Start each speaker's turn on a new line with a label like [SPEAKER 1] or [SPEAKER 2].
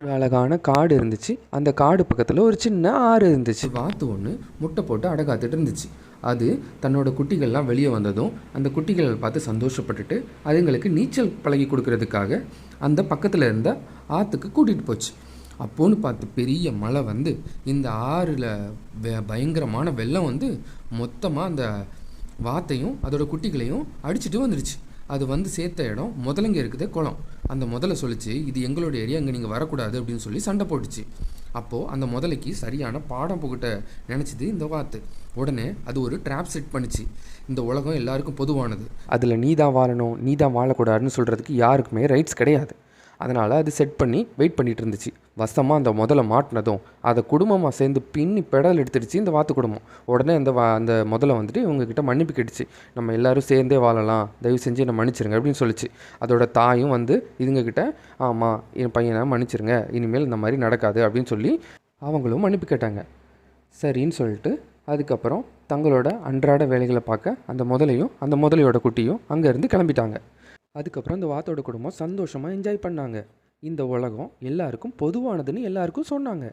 [SPEAKER 1] ஒரு அழகான காடு இருந்துச்சு. அந்த காடு பக்கத்தில் ஒரு சின்ன ஆறு இருந்துச்சு. வாத்து ஒன்று முட்டை போட்டு அடை காத்துட்டு இருந்துச்சு. அது தன்னோட குட்டிகள்லாம் வெளியே வந்ததும் அந்த குட்டிகளை பார்த்து சந்தோஷப்பட்டுட்டு அதுங்களுக்கு நீச்சல் பழகி கொடுக்கறதுக்காக அந்த பக்கத்தில் இருந்த ஆற்றுக்கு கூட்டிகிட்டு போச்சு. அப்போன்னு பார்த்து பெரிய மழை வந்து இந்த ஆறில் பயங்கரமான வெள்ளம் வந்து மொத்தமாக அந்த வாத்தையும் அதோட குட்டிகளையும் அடிச்சுட்டு வந்துடுச்சு. அது வந்து சேர்த்த இடம் முதலங்க இருக்குது குளம். அந்த முதலை சொல்லிச்சு, இது எங்களோட ஏரியா, அங்கே நீங்கள் வரக்கூடாது அப்படின்னு சொல்லி சண்டை போட்டுச்சு. அப்போது அந்த முதலைக்கு சரியான பாடம் புகட்ட நினச்சிது இந்த வாத்து. உடனே அது ஒரு ட்ராப் செட் பண்ணிச்சு. இந்த உலகம் எல்லாருக்கும் பொதுவானது, அதில் நீ தான் வாழணும், நீ தான் வாழக்கூடாதுன்னு சொல்கிறதுக்கு யாருக்குமே ரைட்ஸ் கிடையாது. அதனால் அது செட் பண்ணி வெயிட் பண்ணிகிட்டு இருந்துச்சு. வசமாக அந்த முதல்ல மாட்டினதும் அதை குடும்பமாக சேர்ந்து பின்னி பெடல் எடுத்துடுச்சு இந்த வாத்து குடும்பம். உடனே அந்த முதல்ல வந்துட்டு இவங்கக்கிட்ட மன்னிப்பு கேட்டுச்சு. நம்ம எல்லோரும் சேர்ந்தே வாழலாம், தயவு செஞ்சு என்னை மன்னிச்சிருங்க அப்படின்னு சொல்லிச்சு. அதோட தாயும் வந்து இதுங்கக்கிட்ட, ஆமாம் என் பையனை மன்னிச்சிருங்க, இனிமேல் இந்த மாதிரி நடக்காது அப்படின்னு சொல்லி அவங்களும் மன்னிப்பு கேட்டாங்க. சரின்னு சொல்லிட்டு அதுக்கப்புறம் தங்களோட அன்றாட வேலைகளை பார்க்க அந்த முதலையும் அந்த முதலையோட குட்டியும் அங்கேருந்து கிளம்பிட்டாங்க. அதுக்கப்புறம் இந்த வாத்தோட குடும்பம் சந்தோஷமாக என்ஜாய் பண்ணாங்க. இந்த உலகம் எல்லாருக்கும் பொதுவானதுன்னு எல்லாருக்கும் சொன்னாங்க.